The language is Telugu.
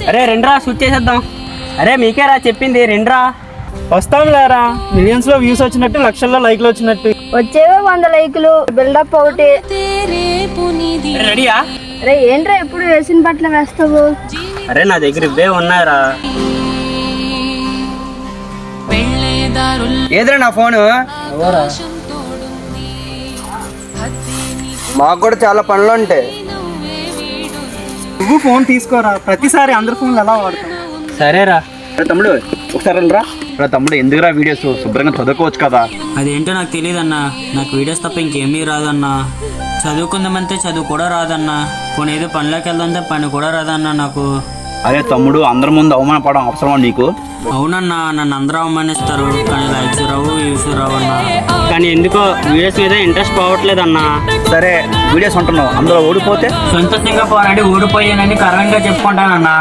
అరే రెండ్రా షూట్ చేసేద్దాం. అరే మీకేరా చెప్పింది, రెండ్రా. వస్తాం లేరా, మిలియన్స్ లో వ్యూస్ వచ్చినట్టు, లక్షల్లో లైక్లు వచ్చినట్టు. వచ్చేవే 100 లైకులు, బిల్డప్ ఒకటి. రెడీయా? అరే ఏంట్రా ఎప్పుడు వేసిన బట్టలు వేస్తావు? అరే నా దగ్గర ఇవే ఉన్నాయరా. ఏదిరా నా ఫోను? మాకు కూడా చాలా పనులు ఉంటాయి. నువ్వు ఫోన్ తీసుకోరా, ప్రతిసారి అందరి ఫోన్లు ఎలా వాడతాం? సరేరా. తమ్ముడు ఒకసారి రా. తమ్ముడు ఎందుకురా వీడియోస్, శుభ్రంగా చదువుకోవచ్చు కదా. అదేంటో నాకు తెలియదన్నా. నాకు వీడియోస్ తప్ప ఇంకేమీ రాదన్నా. చదువుకుందామంటే చదువు కూడా రాదన్నా. పోనీ ఏదో పనిలోకి వెళ్దాంటే పని కూడా రాదన్నా నాకు. అదే తమ్ముడు, అందరి ముందు అవమానపడడం అవసరమా నీకు? అవునన్నా, నన్ను అందరూ అవమానిస్తారు, కానీ లైక్స్ రావు, వ్యూస్ రావు అన్నా. కానీ ఎందుకో వీడియోస్ మీద ఇంట్రెస్ట్ పోవట్లేదన్నా. సరే వీడియోస్ ఉంటున్నావు, అందులో ఓడిపోతే సొంతంగా పోరాడి ఓడిపోయానని గర్వంగా చెప్పుకుంటానన్నా.